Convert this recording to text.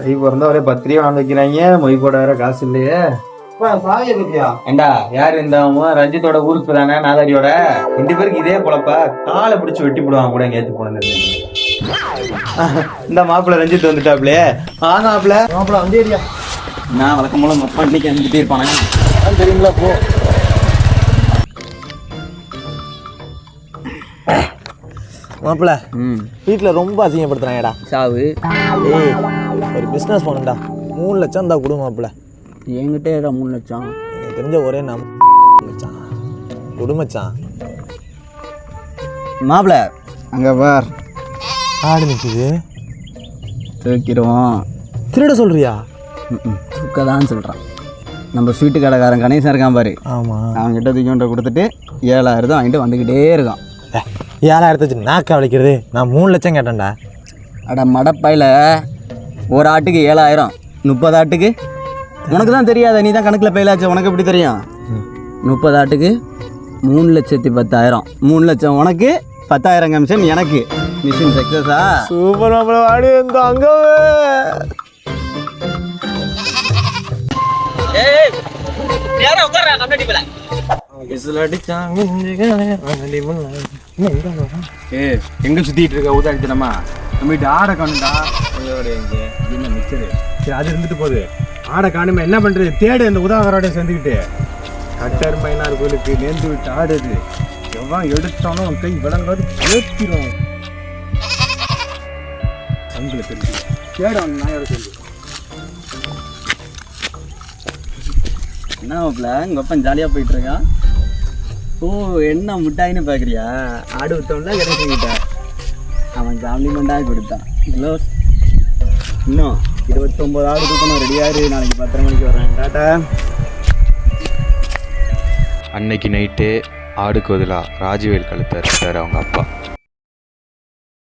கை பிறந்தா ஒரே பத்திரிகை வாங்க வைக்கிறாங்க. மொய் போட வேற காசு இல்லையே. ஏண்டா யாரு இருந்தாவும் ரஞ்சித்தோட ஊருக்கு தானே நாதாரியோட 2 பேருக்கு இதே குழப்பா. காலை பிடிச்சி வெட்டி போடுவாங்க கூட எங்கேயாச்சும் போனது. இந்த மாப்பிள்ள ரஞ்சித் வந்துட்டாப்லே. வாங்க மாப்பிள்ள வந்து நான் வழக்கம் மூலம் இன்னைக்கு வந்துட்டே இருப்பானே தெரியுங்களா. போ மாப்பிள்ள வீட்டில் ரொம்ப அசிங்கப்படுத்துறாங்கடா. சாவு ஏய் ஒரு பிஸ்னஸ் பண்ணுடா. 3 லட்சம் தான் கொடு மாப்பிள்ள. என்கிட்ட 3 லட்சம் எனக்கு தெரிஞ்ச ஒரே நாம் லட்சம் குடும்பச்சான். மாப்பிள்ள அங்கே பார் காடு நிற்குது. தூக்கிடுவோம். திருட சொல்றியா? தூக்கதான் சொல்கிறான். நம்ம ஸ்வீட்டு கடைக்காரன் கணேசன் இருக்கான் பாரு. ஆமாம். அவன்கிட்ட தூக்கி கொடுத்துட்டு 7,000 வாங்கிட்டு வந்துக்கிட்டே இருக்கான். 7,000 நாக்கா வலிக்கிறது. நான் 3 லட்சம் கேட்டேன்டா. அட மடப்பையில் ஒரு ஆட்டுக்கு 7,000 30 ஆட்டுக்கு உனக்கு தான் தெரியாத. நீ தான் கணக்கில் பயிலாச்சு. உனக்கு எப்படி தெரியும்? 30 ஆட்டுக்கு 3,10,000. 3 லட்சம் உனக்கு, 10,000 கமிஷன் எனக்கு. மிஷின் சக்ஸஸா? சூப்பர் மாப்பிள்ள. வாடி வந்து அங்கவே எங்க சுத்திட்டு இருக்க ஊதாடித்தனமா? நம்ம வீட்டு ஆடை காணுண்டா. என்ன மிச்சது? சரி அது இருந்துட்டு போகுது. ஆடை காணுமே என்ன பண்றது? தேடு இந்த உதாகரோட சேர்ந்துக்கிட்டு. கட்டர் மைனார் கோயிலுக்கு நேர்ந்து விட்டு ஆடுது. எவன் எடுத்தாலும் கை விளங்காது ஏற்றிடும். சங்கில தெரிஞ்சு தேடும் நாயோட சேர்ந்து. என்ன மாப்பிள்ள உங்கள் அப்பன் ஜாலியாக போயிட்டுருக்கான்? ஓ என்ன முட்டாயின்னு பார்க்குறியா? ஆடு விற்றோம்னா கிடைச்சிக்கிட்ட. அவன் காம்ப்ளிமெண்ட்டாக கொடுத்தான். க்ளோஸ். இன்னும் 29 ஆடு தூக்கணும். ரெடியாரு. நாளைக்கு 10:30 மணிக்கு வரேன். டாட்டா. அன்னைக்கு நைட்டு ஆடுக்கு பதிலாக ராஜவேல் கழுத்தை அறுத்தார் அவங்க அப்பா.